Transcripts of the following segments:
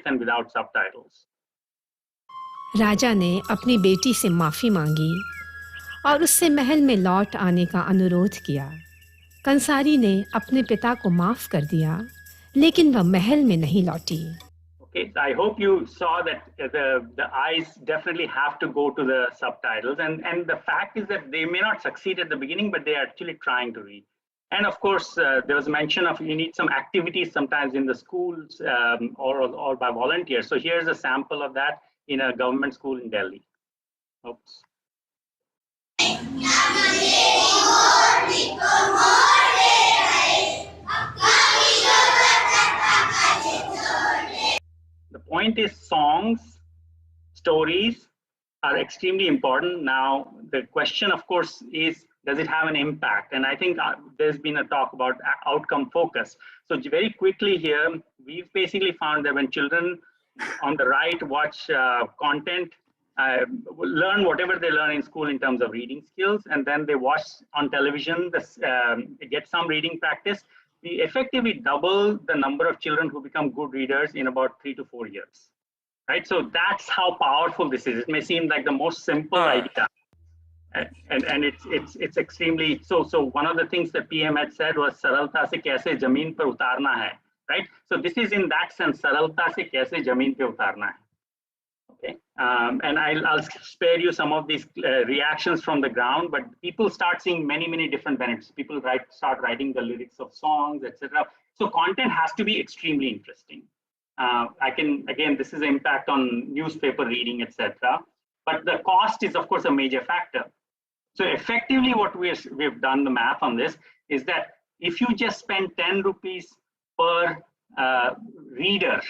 and without subtitles. राजा ने अपनी बेटी से माफ़ी मांगी और उससे महल में लौट आने का अनुरोध किया। कंसारी ने अपने पिता को माफ़ कर दिया, लेकिन वह महल में नहीं लौटी। Okay, I hope you saw that the eyes definitely have to go to the subtitles, and the fact is that they may not succeed at the beginning, but they are actually trying to read. And of course, there was mention of you need some activities sometimes in the schools or by volunteers. So here's a sample of that in a government school in Delhi. Oops. The point is songs, stories are extremely important. Now, the question, of course, is does it have an impact? And I think there's been a talk about outcome focus. So very quickly here, we've basically found that when children on the right watch content, learn whatever they learn in school in terms of reading skills, and then they watch on television, get some reading practice, we effectively double the number of children who become good readers in about 3 to 4 years. Right, so that's how powerful this is. It may seem like the most simple idea, and it's extremely so. So one of the things that PM had said was "Saralta se kaise zameen par utarna hai." Right, so this is in that sense, "Saralta se kaise zameen pe utarna hai." Okay, and I'll spare you some of these reactions from the ground, but people start seeing many different benefits. People start writing the lyrics of songs, etc. So content has to be extremely interesting. Again, this is impact on newspaper reading, etc. But the cost is, of course, a major factor. So effectively, what we've done the math on this is that if you just spend 10 rupees per reader,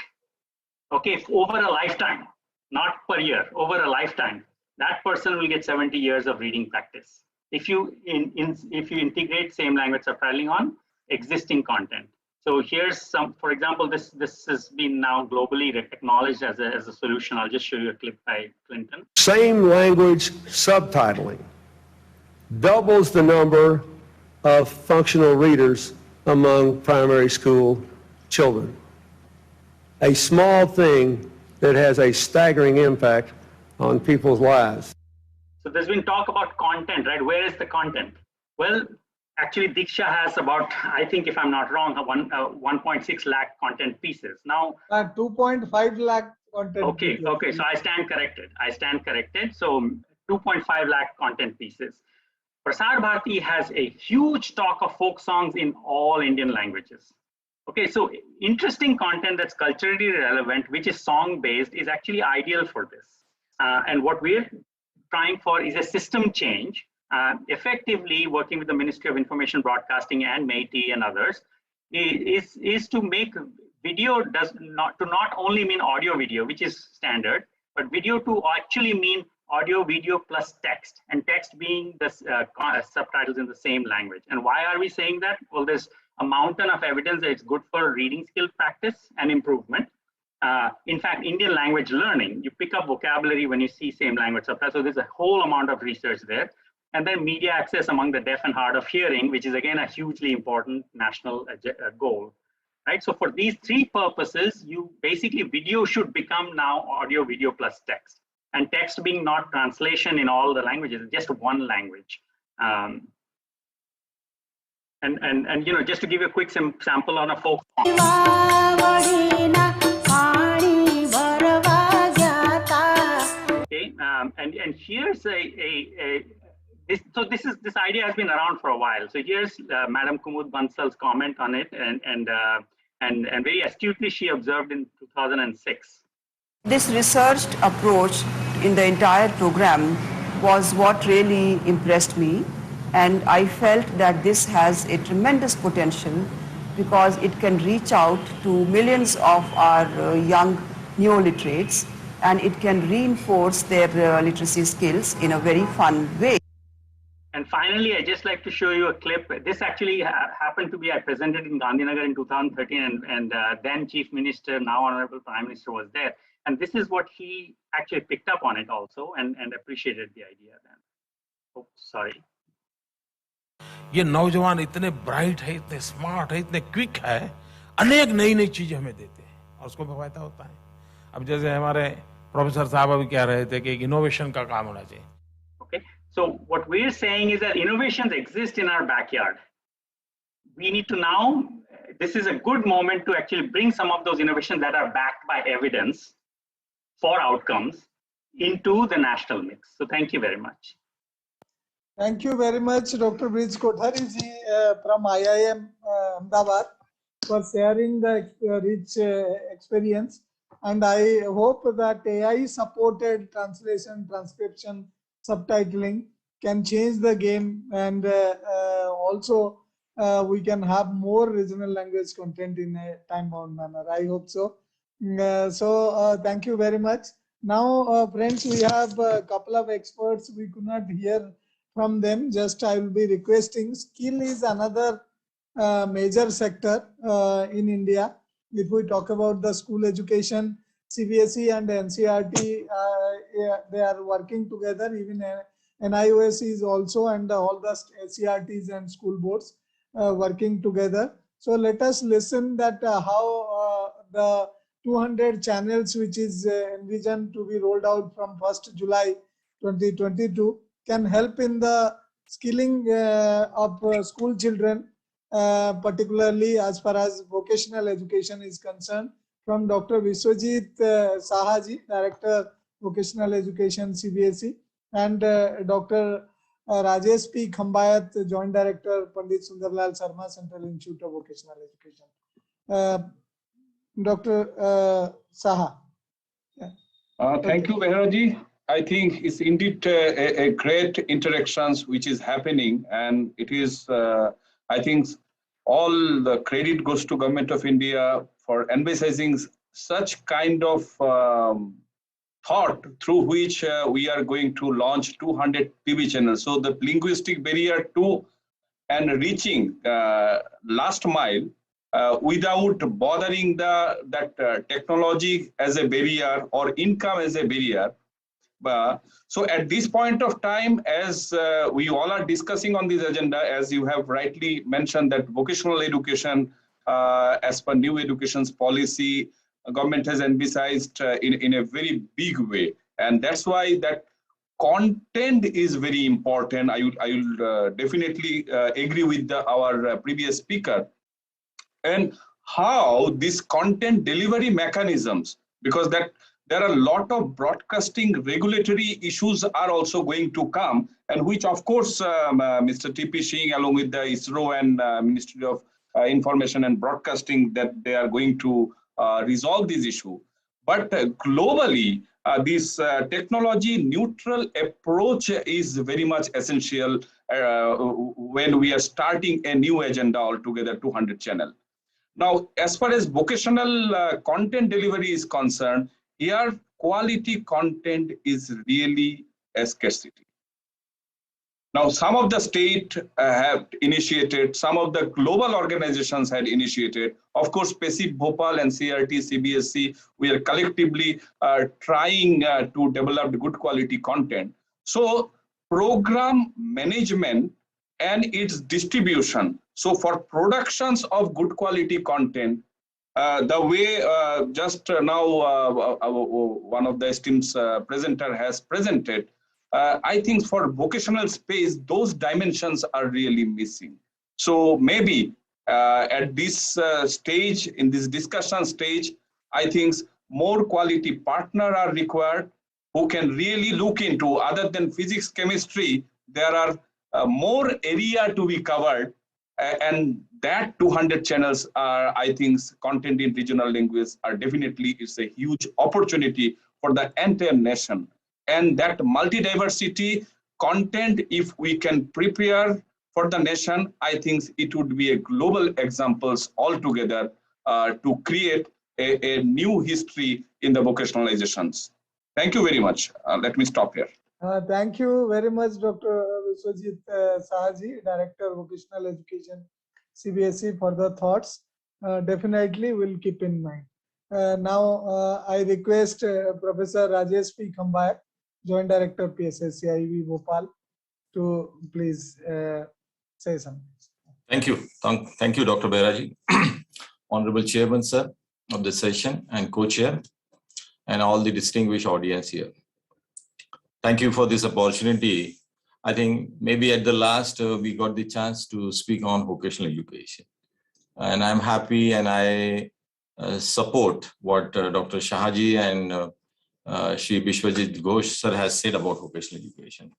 okay, over a lifetime, not per year, over a lifetime, that person will get 70 years of reading practice. If you integrate same language subtitling on existing content. So here's some, for example, this has been now globally acknowledged as a solution. I'll just show you a clip by Clinton. Same language subtitling doubles the number of functional readers among primary school children. A small thing that has a staggering impact on people's lives. So there's been talk about content, right? Where is the content? Well, actually, Diksha has about, I think if I'm not wrong, 1.6 lakh content pieces. Now, 2.5 lakh content okay, pieces. Okay, so I stand corrected. So 2.5 lakh content pieces. Prasar Bharati has a huge stock of folk songs in all Indian languages. Okay, so interesting content that's culturally relevant, which is song-based, is actually ideal for this. And what we're trying for is a system change. Effectively working with the Ministry of Information Broadcasting and MeitY and others is to make video not only mean audio video, which is standard, but video to actually mean audio video plus text, and text being the subtitles in the same language. And why are we saying that? Well, there's a mountain of evidence that it's good for reading skill practice and improvement. In fact, Indian language learning, you pick up vocabulary when you see same language subtitles. So there's a whole amount of research there. And then media access among the deaf and hard of hearing, which is again a hugely important national goal, right? So for these three purposes, basically video should become now audio video plus text, and text being not translation in all the languages, just one language. And you know, just to give you a quick sample on a folk song. Okay, and here's this idea has been around for a while. So here's Madam Kumud Bansal's comment on it, and very astutely she observed in 2006. This researched approach in the entire program was what really impressed me, and I felt that this has a tremendous potential because it can reach out to millions of our young neoliterates, and it can reinforce their literacy skills in a very fun way. And finally, I'd just like to show you a clip. This actually happened to be, I presented in Gandhinagar in 2013, and then Chief Minister, now Honorable Prime Minister was there. And this is what he actually picked up on it also and appreciated the idea then. Oh, sorry. ये नौजवान इतने bright है, इतने smart है, इतने quick है, अनेक नई चीजें हमें देते हैं और उसको फायदा होता है. अब जैसे हमारे प्रोफेसर साहब अभी कह रहे थे कि इनोवेशन का काम होना चाहिए. Okay, so what we're saying is that innovations exist in our backyard. We need to now, this is a good moment to actually bring some of those innovations that are backed by evidence for outcomes into the national mix. So thank you very much. Thank you very much, Dr. Brij Kothari ji from IIM Ahmedabad, for sharing the rich experience. And I hope that AI-supported translation, transcription, subtitling can change the game, and also we can have more regional language content in a time-bound manner. I hope so. Thank you very much. Now, friends, we have a couple of experts. We could not hear from them. Just I will be requesting. Skill is another major sector in India. If we talk about the school education, CBSE and NCERT, they are working together. Even NIOS is also, and all the CRTs and school boards working together. So let us listen that how the 200 channels which is envisioned to be rolled out from 1st July 2022 can help in the skilling of school children, particularly as far as vocational education is concerned. From Dr. Vishwajit Sahaji, Director Vocational Education CBSE, and Dr. Rajesh P. Khambayat, Joint Director, Pandit Sundarlal Sarma, Central Institute of Vocational Education. Dr. Saha. Thank you, Beheraji. I think it's indeed a great interactions which is happening, and it is, I think, all the credit goes to Government of India for emphasizing such kind of thought through which we are going to launch 200 TV channels. So the linguistic barrier to and reaching last mile without bothering that technology as a barrier or income as a barrier. So at this point of time, as we all are discussing on this agenda, as you have rightly mentioned, that vocational education, as per new education policy, government has emphasized in a very big way. And that's why that content is very important. I will definitely agree with our previous speaker. And how this content delivery mechanisms, because that there are a lot of broadcasting regulatory issues are also going to come, and which of course Mr. T.P. Singh along with the ISRO and Ministry of Information and Broadcasting, that they are going to resolve this issue. But globally, this technology neutral approach is very much essential when we are starting a new agenda altogether, 200 channel. Now, as far as vocational content delivery is concerned, here quality content is really a scarcity. Now, some of the state have initiated, some of the global organizations had initiated. Of course, PESIP, Bhopal, NCERT, CBSE, we are collectively trying to develop good quality content. So, program management and its distribution. So, for productions of good quality content, the way just now one of the esteemed presenter has presented, I think for vocational space, those dimensions are really missing. So maybe at this stage, in this discussion stage, I think more quality partner are required who can really look into, other than physics, chemistry, there are more area to be covered. And that 200 channels are, I think, content in regional language are definitely, it's a huge opportunity for the entire nation. And that multi-diversity content, if we can prepare for the nation, I think it would be a global examples altogether to create a new history in the vocationalizations. Thank you very much. Let me stop here. Thank you very much, Dr. Vishwajit Sahaji, Director Vocational Education, CBSE, for the thoughts. Definitely we'll keep in mind. Now I request Professor Rajesh P. Khambayat, Joint Director PSSC IIB Bhopal, to please say something. Thank you. Thank you, Dr. Beheraji. Honorable Chairman, sir, of the session and co-chair, and all the distinguished audience here. Thank you for this opportunity. I think maybe at the last we got the chance to speak on vocational education. And I'm happy and I support what Dr. Shahaji and Shri Bishwajit Ghosh sir has said about vocational education.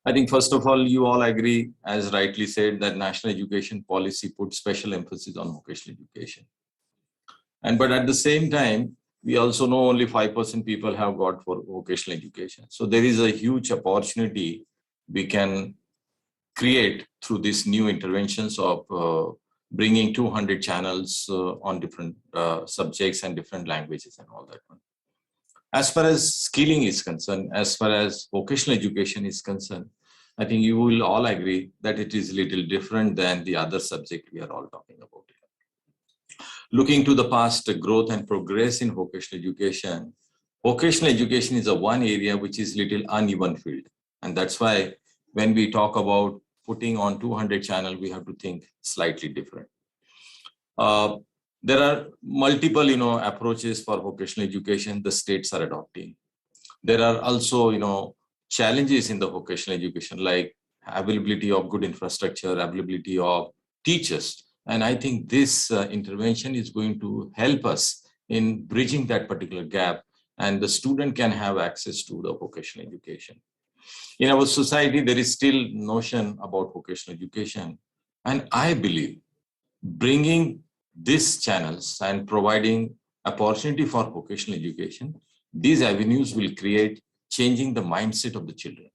I think first of all, you all agree, as rightly said, that national education policy puts special emphasis on vocational education. But at the same time, we also know only 5% people have got for vocational education. So there is a huge opportunity we can create through these new interventions of bringing 200 channels on different subjects and different languages and all that one. As far as skilling is concerned, as far as vocational education is concerned, I think you will all agree that it is a little different than the other subject we are all talking about. Looking to the past growth and progress in vocational education is a one area which is little uneven field. And that's why when we talk about putting on 200 channel, we have to think slightly different. There are multiple, approaches for vocational education the states are adopting. There are also, challenges in the vocational education, like availability of good infrastructure, availability of teachers. And I think this intervention is going to help us in bridging that particular gap, and the student can have access to the vocational education. In our society, there is still notion about vocational education. And I believe bringing these channels and providing opportunity for vocational education, these avenues will create changing the mindset of the children.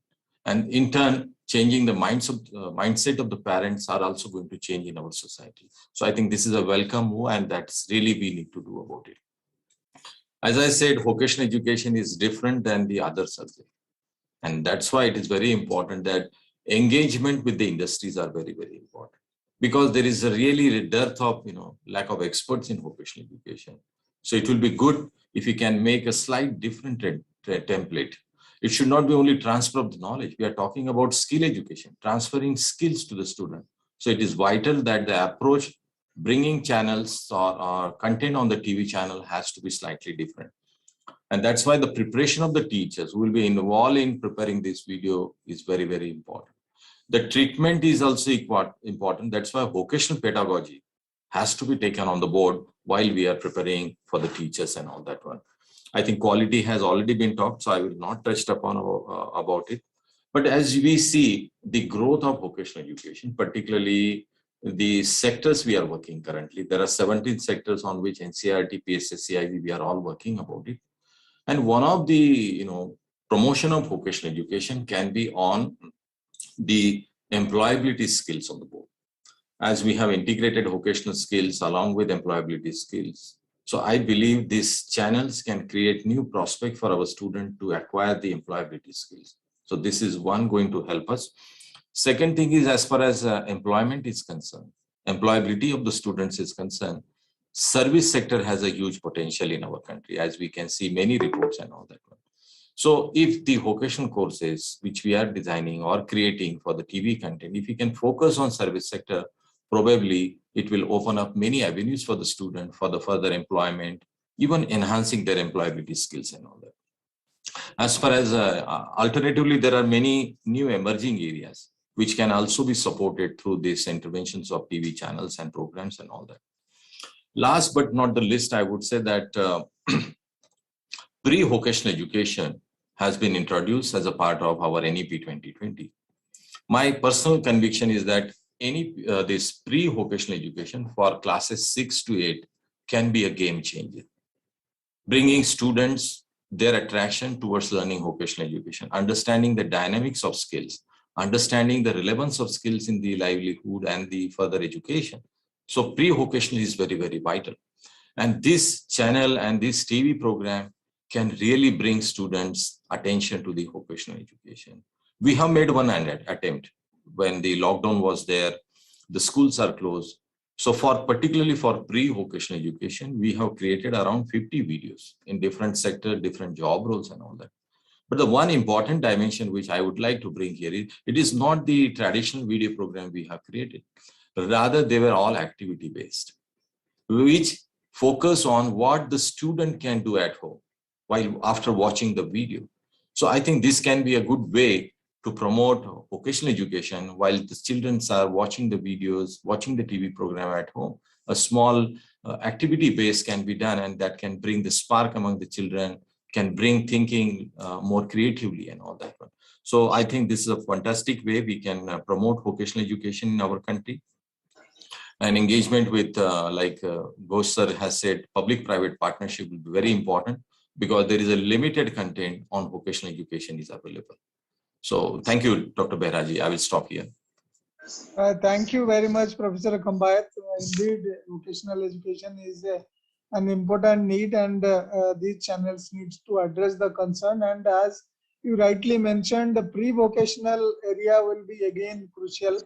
And in turn, changing the mindset of the parents are also going to change in our society. So I think this is a welcome move, and that's really we need to do about it. As I said, vocational education is different than the other subject. And that's why it is very important that engagement with the industries are very, very important. Because there is a really dearth of, lack of experts in vocational education. So it will be good if we can make a slight different template. It should not be only transfer of the knowledge. We are talking about skill education, transferring skills to the student. So it is vital that the approach, bringing channels or content on the TV channel has to be slightly different. And that's why the preparation of the teachers who will be involved in preparing this video is very, very important. The treatment is also important. That's why vocational pedagogy has to be taken on the board while we are preparing for the teachers and all that one. I think quality has already been talked, so I will not touch upon about it. But as we see the growth of vocational education, particularly the sectors we are working currently, there are 17 sectors on which NCERT, PSSCIV, we are all working about it. And one of the, promotion of vocational education can be on the employability skills on the board, as we have integrated vocational skills along with employability skills. So I believe these channels can create new prospect for our student to acquire the employability skills. So this is one going to help us. Second thing is, as far as employment is concerned, employability of the students is concerned, service sector has a huge potential in our country, as we can see many reports and all that. So if the vocational courses which we are designing or creating for the TV content, if we can focus on service sector, probably it will open up many avenues for the student for the further employment, even enhancing their employability skills and all that. As far as alternatively, there are many new emerging areas which can also be supported through these interventions of TV channels and programs and all that. Last but not the least, I would say that pre-vocational education has been introduced as a part of our NEP 2020. My personal conviction is that this pre-vocational education for classes 6 to 8 can be a game changer, bringing students their attraction towards learning vocational education, understanding the dynamics of skills, understanding the relevance of skills in the livelihood and the further education. So pre-vocational is very, very vital. And this channel and this TV program can really bring students' attention to the vocational education. We have made one attempt when the lockdown was there, the schools are closed. So particularly for pre-vocational education, we have created around 50 videos in different sectors, different job roles and all that. But the one important dimension which I would like to bring here is, it is not the traditional video program we have created. Rather, they were all activity-based, which focus on what the student can do at home. while after watching the video. So I think this can be a good way to promote vocational education while the children are watching the videos, watching the TV program at home. A small activity base can be done, and that can bring the spark among the children, can bring thinking more creatively and all that one. So I think this is a fantastic way we can promote vocational education in our country. And engagement with, like Ghosh sir has said, public-private partnership will be very important, because there is a limited content on vocational education is available. So thank you, Dr. Behraji. I will stop here. Thank you very much, Professor Kambayat. Indeed, vocational education is an important need, and these channels needs to address the concern. And as you rightly mentioned, the pre-vocational area will be again crucial,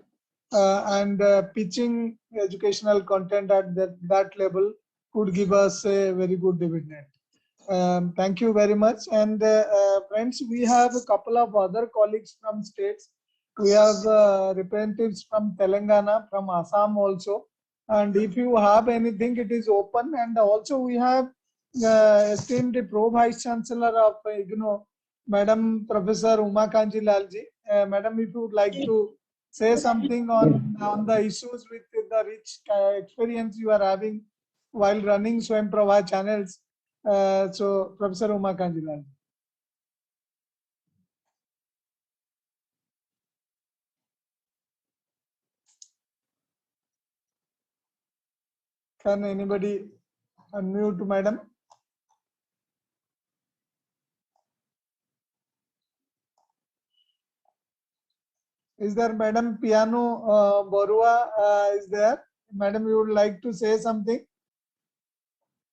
and pitching educational content at that level could give us a very good dividend. Thank you very much. And friends, we have a couple of other colleagues from states. We have representatives from Telangana, from Assam also. And if you have anything, it is open. And also we have esteemed Pro Vice Chancellor of IGNO, Madam Professor Uma Kanji Lalji. Madam, if you would like to say something on the issues with the rich experience you are having while running Swayam Prabha channels. So, Professor Uma Kanji Lalji. Can anybody unmute, madam? Is there Madam Piano Borua is there? Madam, you would like to say something?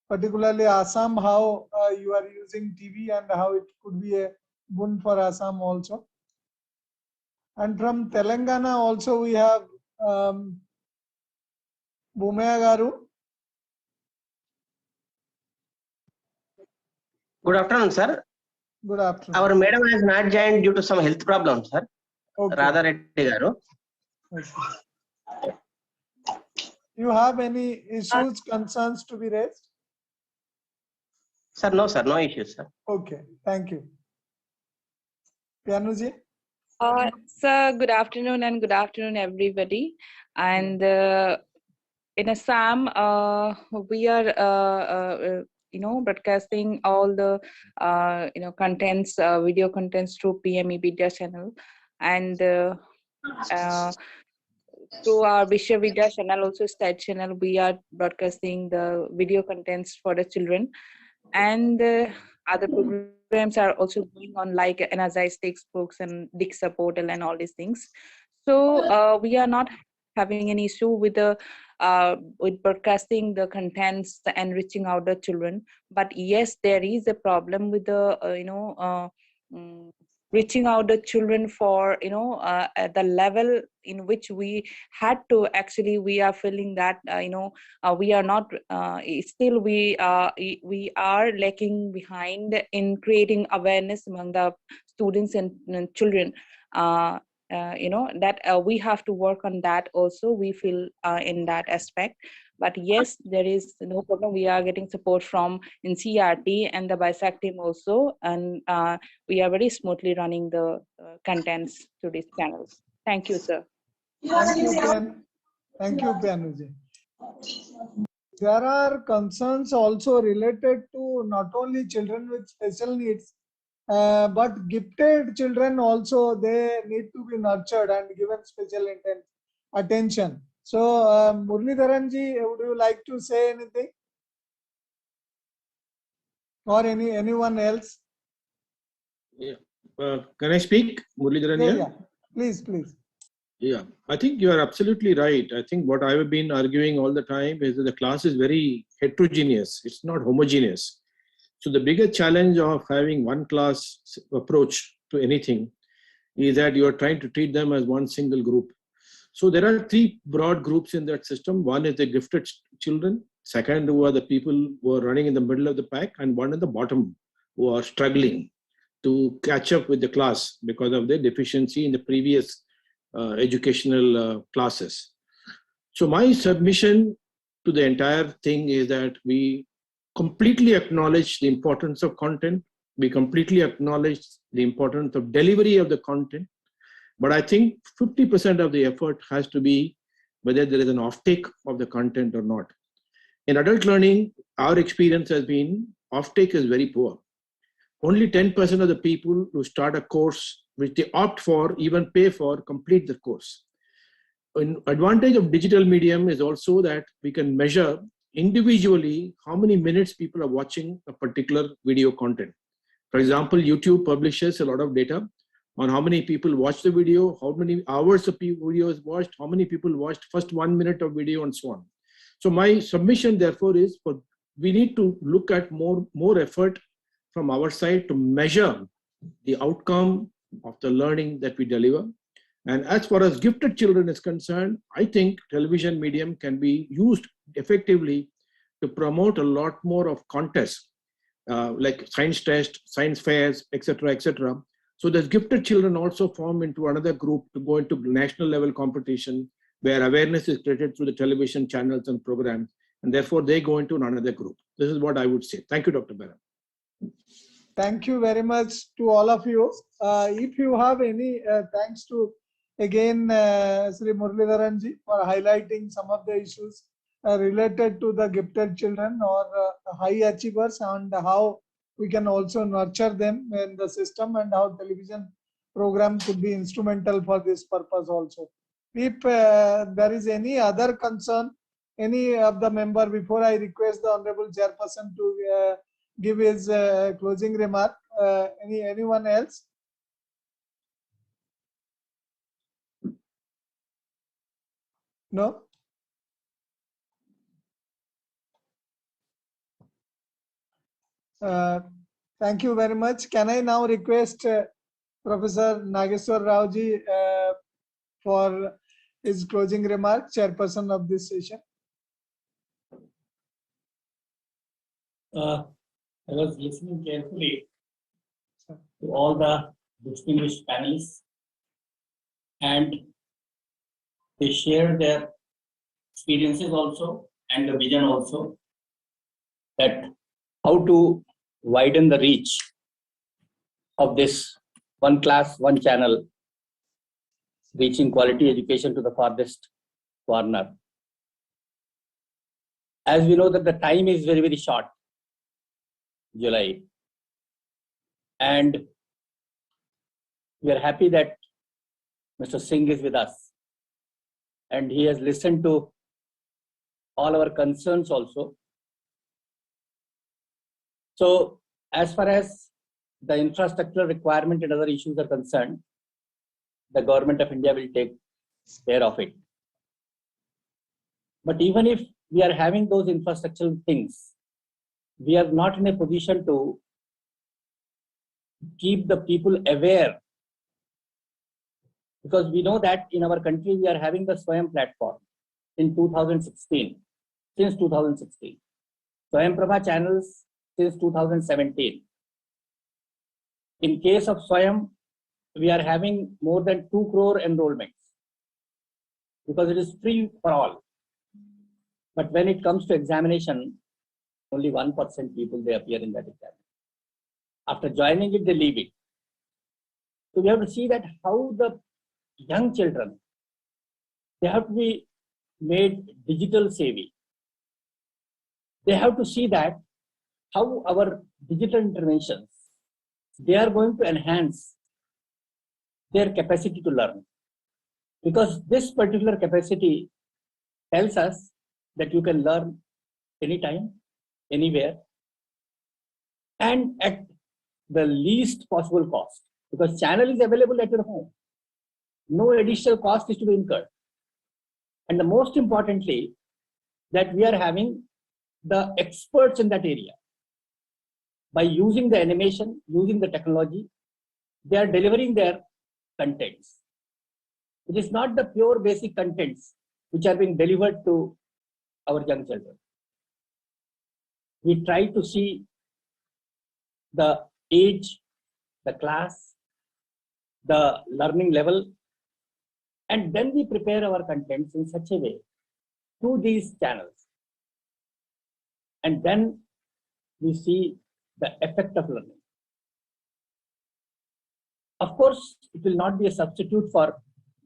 Particularly Assam, how you are using TV and how it could be a boon for Assam also. And from Telangana also we have Bhumaya Garu. Good afternoon, sir. Good afternoon. Our madam has not joined due to some health problems, sir. Okay. Radha Reddy Garu. Okay. You have any issues, concerns to be raised? Sir, no, issues, sir. Okay, thank you. Pianuji? Sir, good afternoon and good afternoon, everybody. And in Assam, we are, broadcasting all the, contents, video contents through PME Vidya channel, and through our Vishwa Vidya channel, also state channel, we are broadcasting the video contents for the children, and other programs are also going on, like Energize textbooks and Diksha portal and all these things. So we are not having any issue with the with broadcasting the contents and reaching out the children. But yes, there is a problem with the reaching out the children for at the level in which we had to. Actually, we are feeling that we are not still we are lacking behind in creating awareness among the students and children. That we have to work on that also. We feel in that aspect. But yes, there is no problem. We are getting support from NCERT and the BISAC team also, and we are very smoothly running the contents to these channels. Thank you, sir. Thank you, Pianuji. There are concerns also related to not only children with special needs, but gifted children also. They need to be nurtured and given special attention. So, Muralidharanji, would you like to say anything? Or anyone else? Yeah. Can I speak, Muralidharan? Yeah. Please. Yeah, I think you are absolutely right. I think what I have been arguing all the time is that the class is very heterogeneous. It's not homogeneous. So the bigger challenge of having one class approach to anything is that you are trying to treat them as one single group. So there are three broad groups in that system. One is the gifted children. Second, who are the people who are running in the middle of the pack, and one at the bottom who are struggling to catch up with the class because of their deficiency in the previous educational classes. So my submission to the entire thing is that we completely acknowledge the importance of content. We completely acknowledge the importance of delivery of the content. But I think 50% of the effort has to be whether there is an offtake of the content or not. In adult learning, our experience has been offtake is very poor. Only 10% of the people who start a course, which they opt for, even pay for, complete the course. An advantage of digital medium is also that we can measure individually how many minutes people are watching a particular video content. For example, YouTube publishes a lot of data on how many people watch the video, how many hours of video is watched, how many people watched first 1 minute of video, and so on. So my submission, therefore, is we need to look at more effort from our side to measure the outcome of the learning that we deliver. And as far as gifted children is concerned, I think television medium can be used effectively to promote a lot more of contests, like science tests, science fairs, etc., etc. So the gifted children also form into another group to go into national level competition where awareness is created through the television channels and programs, and therefore they go into another group. This is what I would say. Thank you, Dr. Bharat. Thank you very much to all of you. If you have any, thanks to again Sri Muralidharanji for highlighting some of the issues related to the gifted children or high achievers and how we can also nurture them in the system and how television program could be instrumental for this purpose also. If there is any other concern, any of the member, before I request the Honorable Chairperson to give his closing remark, anyone else? No? Thank you very much. Can I now request Professor Nageshwar Rao ji for his closing remark, Chairperson of this session? I was listening carefully to all the distinguished panelists, and they shared their experiences also and the vision also, that how to widen the reach of this one class, one channel, reaching quality education to the farthest corner. As we know that the time is very, very short, July, and we are happy that Mr. Singh is with us and he has listened to all our concerns also. So as far as the infrastructural requirement and other issues are concerned, the government of India will take care of it. But even if we are having those infrastructural things, we are not in a position to keep the people aware, because we know that in our country we are having the Swayam platform in 2016, since 2016. Swayam Prabha channels since 2017. In case of Swayam, we are having more than 2 crore enrollments because it is free for all. But when it comes to examination, only 1% people they appear in that exam. After joining it, they leave it. So we have to see that how the young children, they have to be made digital savvy. They have to see that how our digital interventions, they are going to enhance their capacity to learn. Because this particular capacity tells us that you can learn anytime, anywhere, and at the least possible cost. Because channel is available at your home. No additional cost is to be incurred. And the most importantly, that we are having the experts in that area. By using the animation, using the technology, they are delivering their contents. It is not the pure basic contents which are being delivered to our young children. We try to see the age, the class, the learning level, and then we prepare our contents in such a way to these channels. And then we see the effect of learning. Of course, it will not be a substitute for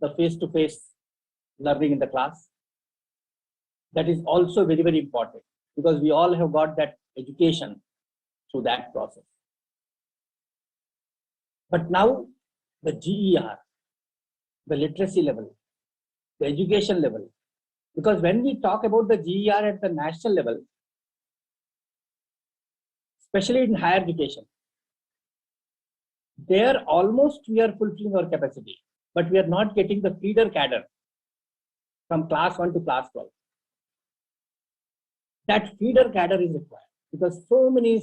the face-to-face learning in the class. That is also very, very important because we all have got that education through that process. But now the GER, the literacy level, the education level, because when we talk about the GER at the national level, especially in higher education, there almost we are fulfilling our capacity, but we are not getting the feeder cadre from class 1 to class 12. That feeder cadre is required because so many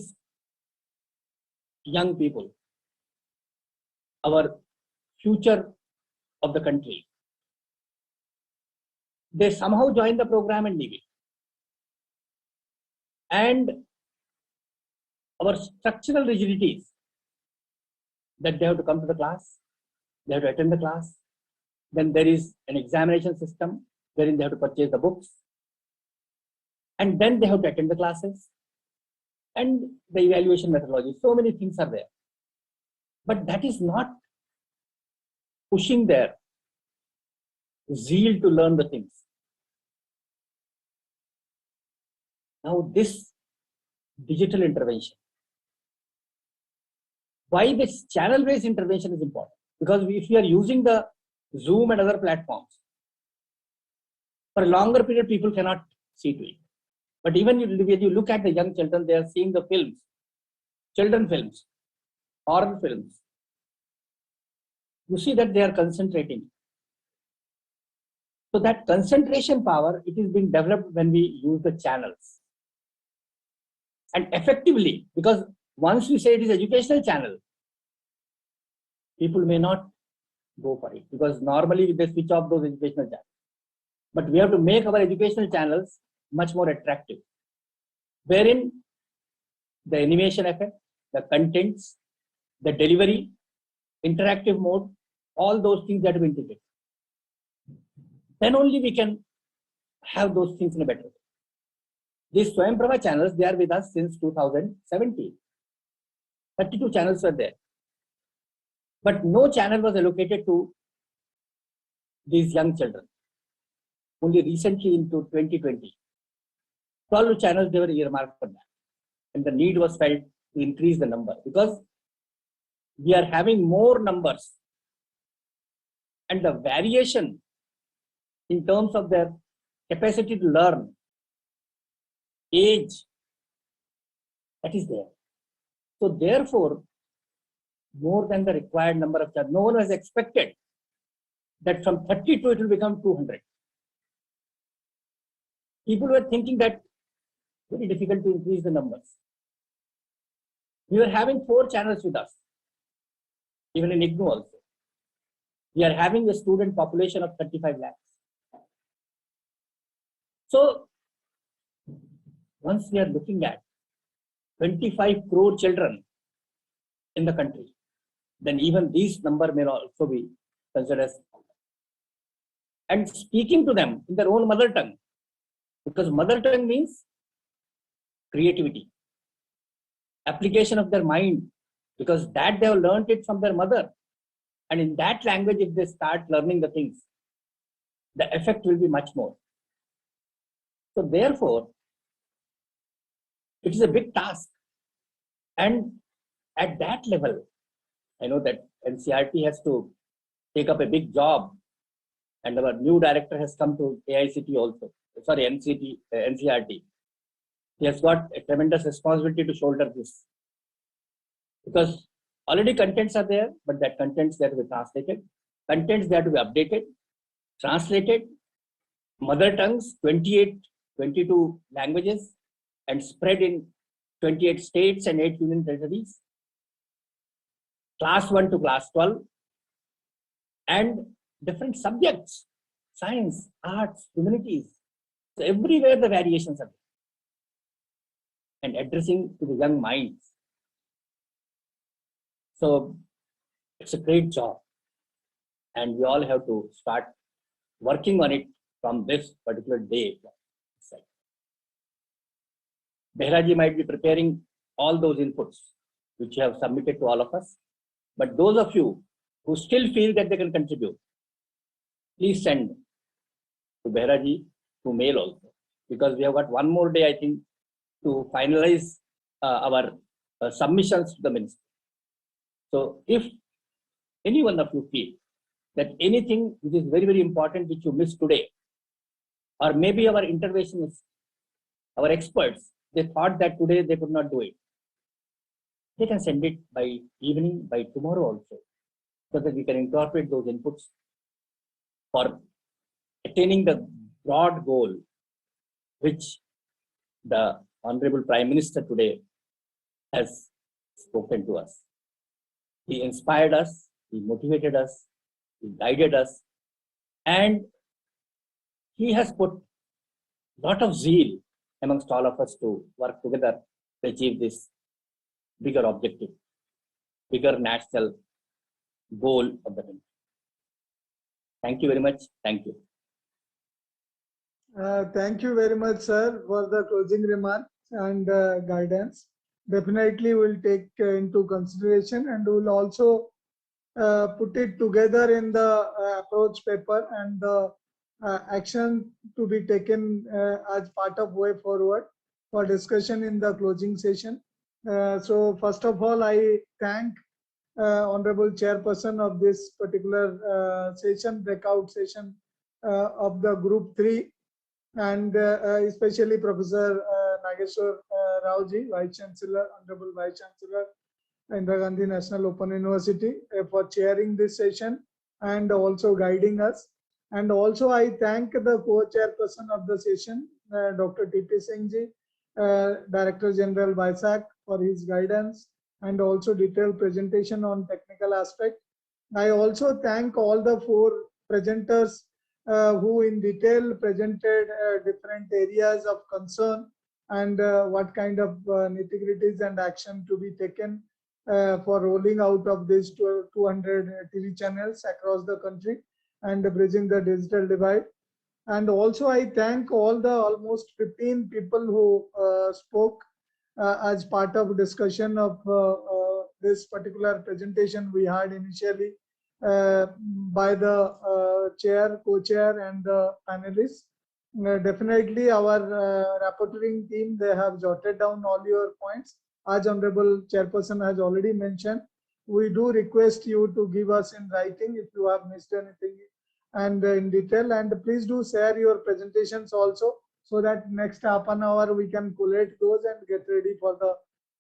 young people, our future of the country, they somehow join the program and leave it. And our structural rigidities that they have to come to the class, they have to attend the class, then there is an examination system wherein they have to purchase the books, and then they have to attend the classes, and the evaluation methodology. So many things are there. But that is not pushing their zeal to learn the things. Now this digital intervention, why this channel-based intervention is important? Because if we are using the Zoom and other platforms, for a longer period, people cannot see to it. But even when you look at the young children, they are seeing the films, children films, horror films. You see that they are concentrating. So that concentration power, it is being developed when we use the channels. And effectively, because once we say it is educational channel, people may not go for it because normally they switch off those educational channels. But we have to make our educational channels much more attractive, wherein the animation effect, the contents, the delivery, interactive mode, all those things that we integrate. Then only we can have those things in a better way. These Swayamprabha channels, they are with us since 2017. 32 channels were there. But no channel was allocated to these young children. Only recently into 2020, 12 channels they were earmarked for that. And the need was felt to increase the number because we are having more numbers. And the variation in terms of their capacity to learn, age, that is there. So therefore, more than the required number of channels, no one was expected that from 32 it will become 200. People were thinking that very difficult to increase the numbers. We were having 4 channels with us, even in IGNOU also. We are having a student population of 35 lakhs. So, once we are looking at 25 crore children in the country, then even these number may also be considered as. And speaking to them in their own mother tongue, because mother tongue means creativity, application of their mind, because that they have learned it from their mother. And in that language, if they start learning the things, the effect will be much more. So therefore, it is a big task. And at that level, I know that NCERT has to take up a big job, and our new director has come to AICT also. Sorry, NCERT. He has got a tremendous responsibility to shoulder this. Because already contents are there, but that contents they have to be translated. Contents they have to be updated, translated, mother tongues, 28, 22 languages, and spread in 28 states and 8 union territories. Class 1 to class 12. And different subjects, science, arts, humanities. So everywhere the variations are there. And addressing to the young minds. So it's a great job. And we all have to start working on it from this particular day. Behra ji might be preparing all those inputs which you have submitted to all of us. But those of you who still feel that they can contribute, please send to Behraji to mail also, because we have got one more day, I think, to finalize our submissions to the ministry. So if any one of you feel that anything which is very, very important which you missed today, or maybe our interventionists, our experts, they thought that today they could not do it, they can send it by evening, by tomorrow also, so that we can incorporate those inputs for attaining the broad goal which the Honorable Prime Minister today has spoken to us. He inspired us, he motivated us, he guided us, and he has put a lot of zeal amongst all of us to work together to achieve this bigger objective, bigger national goal of the country. Thank you very much. Thank you. Thank you very much, sir, for the closing remarks and guidance. Definitely we'll take into consideration, and we'll also put it together in the approach paper and the action to be taken as part of way forward for discussion in the closing session. So first of all, I thank Honorable Chairperson of this particular session, breakout session of the Group 3, and especially Professor Nageshwar Raoji, Vice Chancellor, Honorable Vice Chancellor, Indira Gandhi National Open University, for chairing this session and also guiding us. And also I thank the co-chairperson of the session, Dr. T.P. Singh ji, Director General BISAC, for his guidance and also detailed presentation on technical aspect. I also thank all the 4 presenters who in detail presented different areas of concern and what kind of nitty-gritties and action to be taken for rolling out of these 200 TV channels across the country and bridging the digital divide. And also I thank all the almost 15 people who spoke as part of discussion of this particular presentation we had initially by the chair, co-chair and the panelists. Definitely our rapporteuring team, they have jotted down all your points. As Honorable Chairperson has already mentioned, we do request you to give us in writing if you have missed anything and in detail, and please do share your presentations also, so that next half an hour we can collate those and get ready for the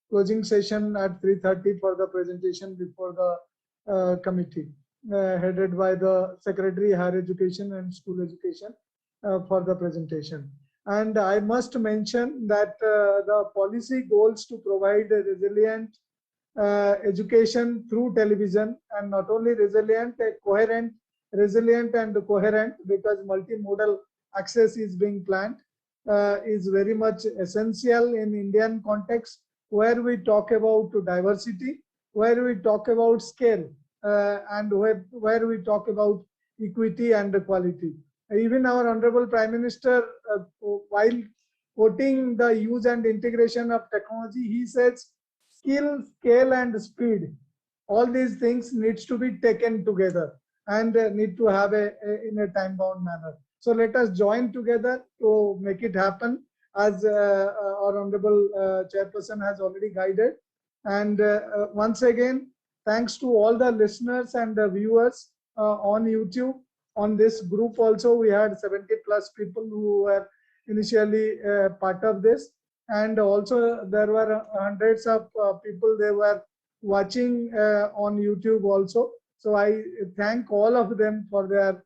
closing session at 3:30 for the presentation before the committee headed by the Secretary Higher Education and School Education for the presentation. And I must mention that the policy goals to provide a resilient education through television, and not only resilient, a coherent, resilient and coherent, because multimodal access is being planned, is very much essential in Indian context, where we talk about diversity, where we talk about scale, and where we talk about equity and equality. Even our Honorable Prime Minister, while quoting the use and integration of technology, he says skill, scale and speed. All these things needs to be taken together and need to have in a time-bound manner. So let us join together to make it happen, as our Honorable Chairperson has already guided. And once again, thanks to all the listeners and the viewers on YouTube. On this group also, we had 70+ people who were initially part of this. And also there were hundreds of people, they were watching on YouTube also. So I thank all of them for their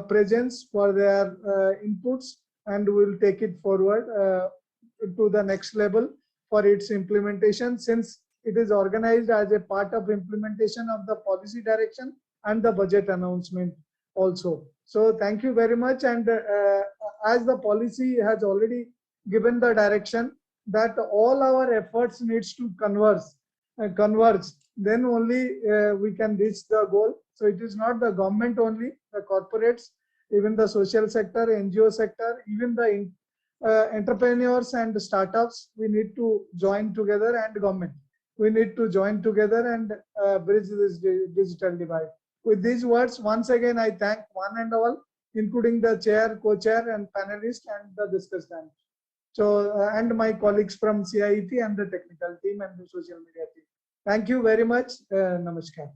presence, for their inputs, and we'll take it forward to the next level for its implementation, since it is organized as a part of implementation of the policy direction and the budget announcement also. So thank you very much. And as the policy has already given the direction that all our efforts needs to converge, then only we can reach the goal. So it is not the government only, the corporates, even the social sector, NGO sector, even the entrepreneurs and startups, we need to join together, and government, we need to join together and bridge this digital divide. With these words, once again, I thank one and all, including the chair, co-chair, and panelists, and the discussant. So, and my colleagues from CIET and the technical team and the social media team. Thank you very much. Namaskar.